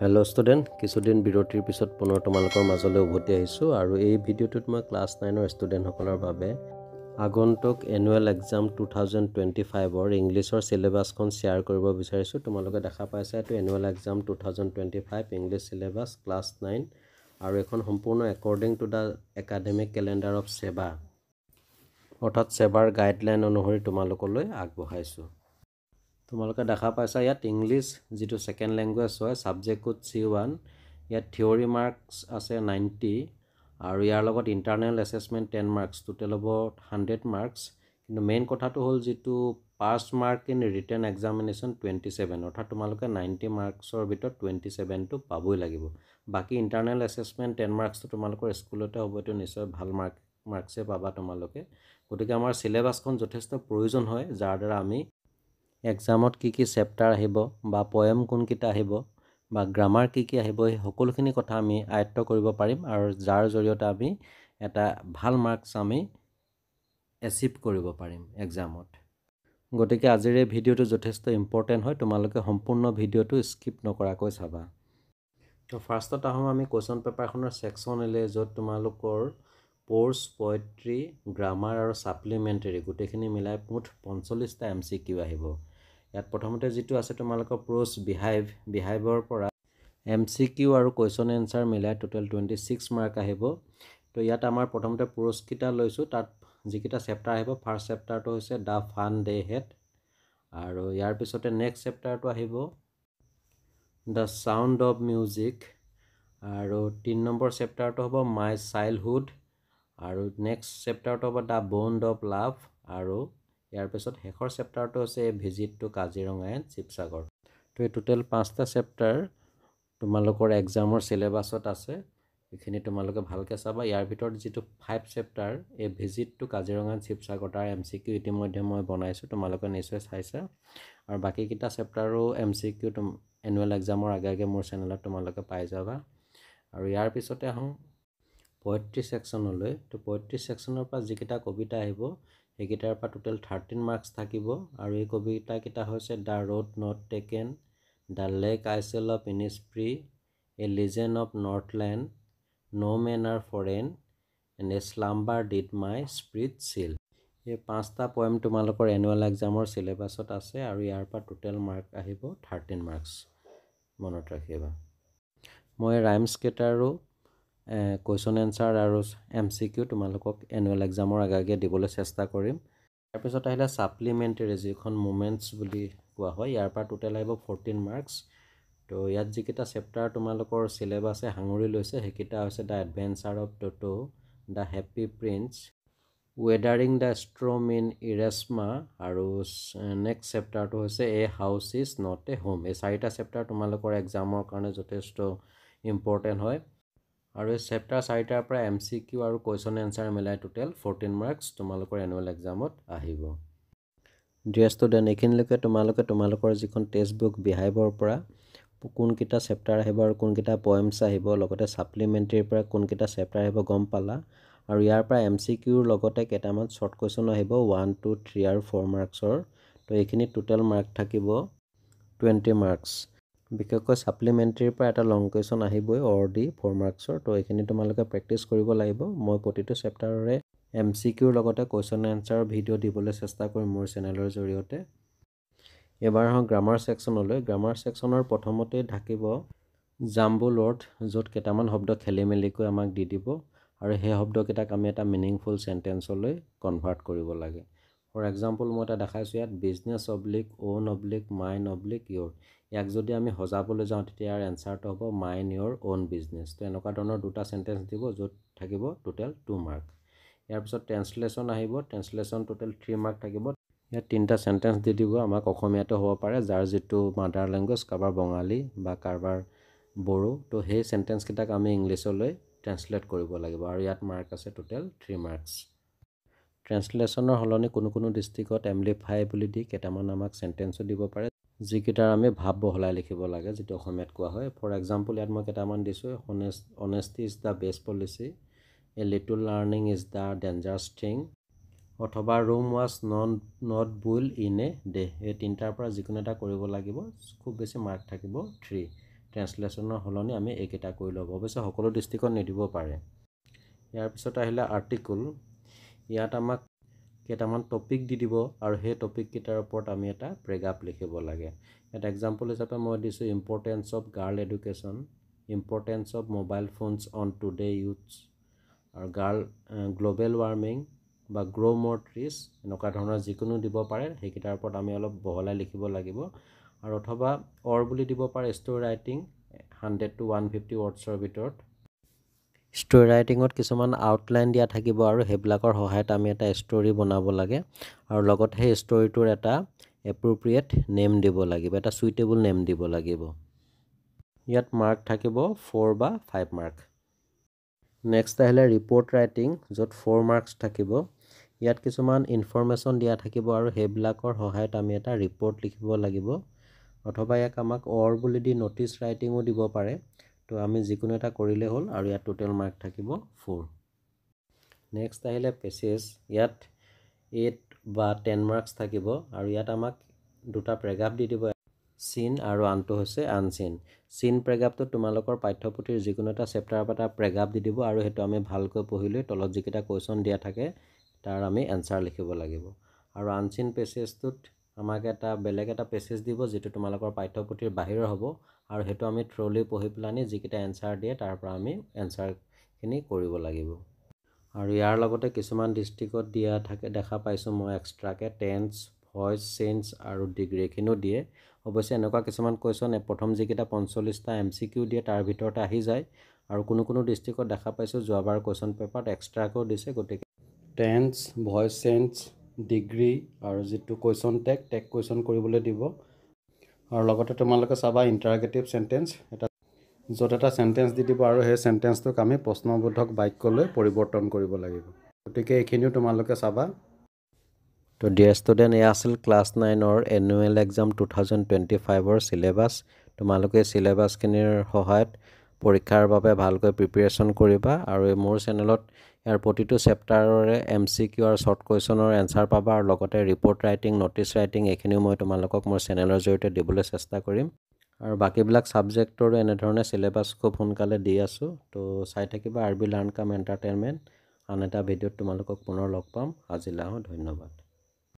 Hello' student, কিছুদিন বিৰতিৰ পিছত পুনৰ তোমালোকৰ মাজলৈ উভতি আহিছোঁ আৰু এই ভিডিঅ'টোত মই ক্লাছ 9ৰ ষ্টুডেণ্টসকলৰ বাবে আগন্তুক এনুৱেল এক্সাম 2025ৰ ইংলিছৰ চিলেবাছখন শ্বেয়াৰ কৰিব বিচাৰিছোঁ। তোমালোকে দেখা পাইছা এইটো annual exam 2025 English syllabus class 9 আৰু এখন সম্পূৰ্ণ according to the academic calendar of SEBA অৰ্থাৎ ছেবাৰ গাইডলাইন অনুসৰি তোমালোকলৈ আগবঢ়াইছোঁ। তোমালোকে দেখা পাইছা ইয়াত ইংলিছ যিটো ছেকেণ্ড লেংগুৱেজ হয় ছাবজেক্ট কোড C1, ইয়াত থিয়ৰী মাৰ্কছ আছে 90 আৰু ইয়াৰ লগত ইণ্টাৰনেল এছেছমেণ্ট 10 মাৰ্কছ, টোটেল হ'ব 100 মাৰ্কছ। কিন্তু মেইন কথাটো হ'ল যিটো পাছ মাৰ্ক ইন ৰিটেন এক্সামিনেশ্যন 27, অৰ্থাৎ তোমালোকে 90 মাৰ্কছৰ ভিতৰত 27টো পাবই লাগিব। বাকী ইণ্টাৰনেল এছেছমেণ্ট 10 মাৰ্কছটো তোমালোকৰ স্কুলতে হ'ব, এইটো নিশ্চয় ভাল মাৰ্কছে পাবা তোমালোকে। গতিকে আমাৰ চিলেবাছখন যথেষ্ট প্ৰয়োজন হয়, যাৰ দ্বাৰা আমি এক্সামত কি কি চেপ্টাৰ আহিব বা পয়েম কোনকেইটা আহিব বা গ্ৰামাৰ কি কি আহিব, এই সকলোখিনি কথা আমি আয়ত্ব কৰিব পাৰিম আৰু যাৰ জৰিয়তে আমি এটা ভাল মাৰ্কছ আমি এচিভ কৰিব পাৰিম এক্সামত। গতিকে আজিৰ এই ভিডিঅ'টো যথেষ্ট ইম্পৰ্টেণ্ট হয়, তোমালোকে সম্পূৰ্ণ ভিডিঅ'টো স্কিপ নকৰাকৈ চাবা। তো ফাৰ্ষ্টত আহোঁ আমি কুৱেশ্যন পেপাৰখনৰ ছেকশ্যন এলে, য'ত তোমালোকৰ প'ৰ্ছ, পয়েট্ৰি, গ্ৰামাৰ আৰু ছাপ্লিমেণ্টেৰী গোটেইখিনি মিলাই মুঠ 45টা MCQ আহিব। ইয়াত প্ৰথমতে যিটো আছে তোমালোকৰ প্ৰ'ছ বিহাইভৰ পৰা MCQ আৰু কুৱেশ্যন এনচাৰ মিলাই টোটেল 26 মাৰ্ক আহিব। তো ইয়াত আমাৰ প্ৰথমতে প্ৰ'ছকেইটা লৈছোঁ, তাত যিকেইটা চেপ্টাৰ আহিব, ফাৰ্ষ্ট চেপ্টাৰটো হৈছে দ্য ফান দে হেড, আৰু ইয়াৰ পিছতে নেক্সট চেপ্টাৰটো আহিব দ্য চাউণ্ড অফ মিউজিক, আৰু 3 নম্বৰ চেপ্টাৰটো হ'ব মাই চাইল্ডহুড, আৰু নেক্সট চেপ্টাৰটো হ'ব দ্য বণ্ড অফ লাভ, আৰু ইয়াৰ পিছত শেষৰ চেপ্টাৰটো হৈছে a visit to Kaziranga and Sivasagar. তো এই টোটেল 5টা চেপ্টাৰ তোমালোকৰ এক্সামৰ চিলেবাছত আছে, এইখিনি তোমালোকে ভালকৈ চাবা। ইয়াৰ ভিতৰত যিটো 5 চেপ্টাৰ এই visit to Kaziranga and Sivasagar, তাৰ MCQ ইতিমধ্যে মই বনাইছোঁ, তোমালোকে নিশ্চয় চাইছা। আৰু বাকীকেইটা চেপ্টাৰো MCQ এনুৱেল এক্সামৰ আগে আগে মোৰ চেনেলত তোমালোকে পাই যাবা। আৰু ইয়াৰ পিছতে আহোঁ পয়েট্ৰি ছেকশ্যনলৈ। তো পয়েট্ৰি ছেকশ্যনৰ পৰা যিকেইটা কবিতা আহিব, সেইকেইটাৰ পৰা টোটেল 13 মাৰ্কছ থাকিব। আৰু এই কবিতাকেইটা হৈছে the road not taken, the lake isle of Innisfree, a legend of Northland, no' men are foreign, and a slumber did my spirit seal. এই 5টা পয়েম তোমালোকৰ এনুৱেল এক্সামৰ চিলেবাছত আছে আৰু ইয়াৰ পৰা টোটেল মাৰ্ক আহিব 13 মাৰ্কছ, মনত ৰাখিবা। মই ৰাইমছকেইটাৰো কুৱেশ্যন এনচাৰ আৰু MCQ তোমালোকক এনুৱেল এক্সামৰ আগে আগে দিবলৈ চেষ্টা কৰিম। তাৰপিছত আহিলে ছাপ্লিমেণ্টেৰী, যিখন মুমেণ্টছ বুলি কোৱা হয়, ইয়াৰ পৰা টোটেল আহিব 14 মাৰ্কছ। তো ইয়াত যিকেইটা চেপ্টাৰ তোমালোকৰ চিলেবাছে সাঙুৰি লৈছে, সেইকেইটা হৈছে the adventure of Toto, the happy prince, weathering the storm in Ersama, আৰু নেক্সট চেপ্টাৰটো হৈছে a house is not a home. এই 4টা চেপ্টাৰ তোমালোকৰ এক্সামৰ কাৰণে যথেষ্ট ইম্পৰ্টেণ্ট হয়, আৰু এই চেপ্টাৰ 4টাৰ পৰা MCQ আৰু কুৱেশ্যন এনচাৰ মিলাই টোটেল 14 মাৰ্কছ তোমালোকৰ এনুৱেল এক্সামত আহিব। ডিয়াৰ ষ্টুডেণ্ট, এইখিনিলৈকে তোমালোকৰ যিখন টেক্সট বুক বিহাইভৰ পৰা কোনকেইটা চেপ্টাৰ আহিব আৰু কোনকেইটা পয়েমছ আহিব, লগতে ছাপ্লিমেণ্টেৰীৰ পৰা কোনকেইটা চেপ্টাৰ আহিব গম পালা। আৰু ইয়াৰ পৰা MCQৰ লগতে কেইটামান শ্বৰ্ট কুৱেশ্যন আহিব 1, 2, 3 আৰু 4 মাৰ্কছৰ। তো এইখিনিত টোটেল মাৰ্ক থাকিব 20 মাৰ্কছ। বিশেষকৈ ছাপ্লিমেণ্টেৰীৰ পৰা এটা লং কুৱেশ্যন আহিবই অৰ 4 মাৰ্কছৰ। তো এইখিনি তোমালোকে প্ৰেক্টিছ কৰিব লাগিব। মই প্ৰতিটো চেপ্টাৰৰে MCQৰ লগতে কুৱেশ্যন এনচাৰৰ ভিডিঅ' দিবলৈ চেষ্টা কৰিম মোৰ চেনেলৰ জৰিয়তে। এবাৰ আহোঁ গ্ৰামাৰ ছেকশ্যনলৈ। গ্ৰামাৰ ছেকশ্যনৰ প্ৰথমতেই থাকিব জাম্বুল ৱৰ্ড, য'ত কেইটামান শব্দ খেলি মেলিকৈ আমাক দি দিব আৰু সেই শব্দকেইটাক আমি এটা মিনিংফুল চেণ্টেন্সলৈ কনভাৰ্ট কৰিব লাগে। ফৰ এক্সাম্পল মই এটা দেখাইছোঁ ইয়াত business oblique on oblique mine oblique your. ইয়াক যদি আমি সজাবলৈ যাওঁ তেতিয়া ইয়াৰ এনচাৰটো হ'ব মাইন ইয়'ৰ অ'ন বিজনেছ। তো এনেকুৱা ধৰণৰ দুটা চেণ্টেন্স দিব, য'ত থাকিব টোটেল 2 মাৰ্ক। ইয়াৰ পিছত ট্ৰেন্সলেশ্যন আহিব, ট্ৰেন্সলেশ্যন টোটেল 3 মাৰ্ক থাকিব। ইয়াত 3টা চেণ্টেন্স দি দিব, আমাক অসমীয়াটো হ'ব পাৰে, যাৰ যিটো মাডাৰ লেংগুৱেজ, কাৰোবাৰ বঙালী বা কাৰোবাৰ বড়ো। তো সেই চেণ্টেন্সকেইটাক আমি ইংলিছলৈ ট্ৰেন্সলেট কৰিব লাগিব, আৰু ইয়াত মাৰ্ক আছে টোটেল 3 মাৰ্কছ। ট্ৰেন্সলেশ্যনৰ সলনি কোনো ডিষ্ট্ৰিক্টত এমপ্লিফাই বুলি দি কেইটামান আমাক চেণ্টেন্সো দিব পাৰে, যিকেইটাৰ আমি ভাৱ বহলাই লিখিব লাগে, যিটো অসমীয়াত কোৱা হয়। ফৰ এক্সাম্পল ইয়াত মই কেইটামান দিছোঁ, honesty is the best policy, a little learning is the dangerous thing, অথবা Rome was not built in a day. এই 3টাৰ পৰা যিকোনো এটা কৰিব লাগিব, খুব বেছি মাৰ্ক থাকিব 3। ট্ৰেন্সলেশ্যনৰ সলনি আমি এইকেইটা কৰি ল'ব অৱশ্যে সকলো ডিষ্ট্ৰিক্টত নিদিব পাৰে ইয়াৰ পিছত আহিলে আৰ্টিকল ইয়াত আমাক কেইটামান টপিক দি দিব আৰু সেই টপিককেইটাৰ ওপৰত আমি এটা প্ৰেগাপ লিখিব লাগে ইয়াত এক্সাম্পল হিচাপে মই দিছোঁ importance of girl education importance of mobile phones on today youths আৰু গ্ল'বেল ৱাৰ্মিং বা গ্ৰ' মোৰ ট্ৰিজ এনেকুৱা ধৰণৰ যিকোনো দিব পাৰে সেইকেইটাৰ ওপৰত আমি অলপ বহলাই লিখিব লাগিব আৰু অথবা বুলি দিব পাৰে ষ্টৰি ৰাইটিং 100 to 150 ৱৰ্ডছৰ ভিতৰত ষ্টৰি ৰাইটিঙত কিছুমান আউটলাইন দিয়া থাকিব আৰু সেইবিলাকৰ সহায়ত আমি এটা ষ্টৰি বনাব লাগে আৰু লগত সেই ষ্টৰিটোৰ এটা এপ্ৰপ্ৰিয়েট নেম দিব লাগিব এটা সুইটেবল নেম দিব লাগিব ইয়াত মাৰ্ক থাকিব 4 বা 5 মাৰ্ক নেক্সট আহিলে ৰিপৰ্ট ৰাইটিং য'ত 4 মাৰ্কছ থাকিব ইয়াত কিছুমান ইনফৰমেশ্যন দিয়া থাকিব আৰু সেইবিলাকৰ সহায়ত আমি এটা ৰিপৰ্ট লিখিব লাগিব অথবা ইয়াক আমাক বুলি দি নটিচ ৰাইটিঙো দিব পাৰে তো আমি যিকোনো এটা কৰিলে হ'ল আৰু ইয়াত টোটেল মাৰ্ক থাকিব 4 নেক্সট আহিলে পেছেজ ইয়াত 8 বা 10 মাৰ্কছ থাকিব আৰু ইয়াত আমাক দুটা প্ৰেগাপ দি দিব চিন আৰু আনটো হৈছে আনচিন চিন প্ৰেগাপটো তোমালোকৰ পাঠ্যপুথিৰ যিকোনো এটা চেপ্টাৰৰ পৰা এটা প্ৰেগাপ দি দিব আৰু সেইটো আমি ভালকৈ পঢ়িলৈ তলত যিকেইটা কুৱেশ্যন দিয়া থাকে তাৰ আমি এনসাৰ লিখিব লাগিব আৰু আনচিন পেছেজটোত আমাক এটা বেলেগ এটা পেছেজ দিব যেটো তোমালোকৰ পাঠ্যপুথিৰ বাহিৰৰ হ'ব আৰু হেতু আমি থ্ৰলি পঢ়ি প্লানি যিকেইটা এনসাৰ দিয়ে তাৰ পৰা আমি এনসাৰখিনি কৰিব লাগিব আৰু ইয়াৰ লগতে কিছুমান ডিস্ট্ৰিক্টত দিয়া থাকে দেখা পাইছো মই এক্সট্ৰাকে টেন্স ভয়েস চেঞ্জ আৰু ডিগ্ৰীখিনো দিয়ে অৱশ্যে এনেকুৱা কিছুমান কুৱেশ্যন প্ৰথম যিকেইটা 45টা এমসিকিউ দিয়ে তাৰ ভিতৰতে আহি যায় আৰু কোনো ডিস্ট্ৰিক্টত দেখা পাইছো যোৱাবাৰ কুৱেশ্যন পেপাৰত এক্সট্ৰাকো দিছে গতিকে টেন্স ভয়েস চেঞ্জ ডিগ্ৰী আৰু যেটো কুৱেশ্যন টেক কুৱেশ্যন কৰিবলৈ দিব আৰু লগতে তোমালোকে চাবা ইন্টাৰগেটিভ সেন্টেন্স এটা য'ত এটা সেন্টেন্স দি দিব আৰু সেই সেন্টেন্সটোক আমি প্ৰশ্নবোধক বাক্যলৈ পৰিৱৰ্তন কৰিব লাগিব গতিকে এইখিনিও তোমালোকে চাবা তো ডিয়াৰ ষ্টুডেণ্ট এয়া আছিল ক্লাছ 9ৰ এনুৱেল এক্সাম 2025ৰ সিলেবাস তোমালোকে সিলেবাসখিনিৰ সহায়ত পৰীক্ষাৰ বাবে ভালকৈ প্ৰিপাৰেচন কৰিবা আৰু মোৰ চেনেলত ইয়াৰ প্ৰতিটো চেপ্টাৰৰে এমসিকিউ আৰু শৰ্ট কুৱেশ্যনৰ এনসাৰ পাবা আৰু লগতে ৰিপৰ্ট ৰাইটিং নটিচ ৰাইটিং এইখিনিও মই তোমালোকক মোৰ চেনেলৰ জৰিয়তে দিবলৈ চেষ্টা কৰিম আৰু বাকিবিলাক সাবজেক্টৰো এনে ধৰণে সিলেবাস খুব সোনকালে দি আছো তো চাই থাকিবা আৰবি লাৰ্ণ কাম এন্টাৰটেইনমেন্ট আন এটা ভিডিঅ'ত তোমালোকক পুনৰ লগ পাম আজিলৈ ধন্যবাদ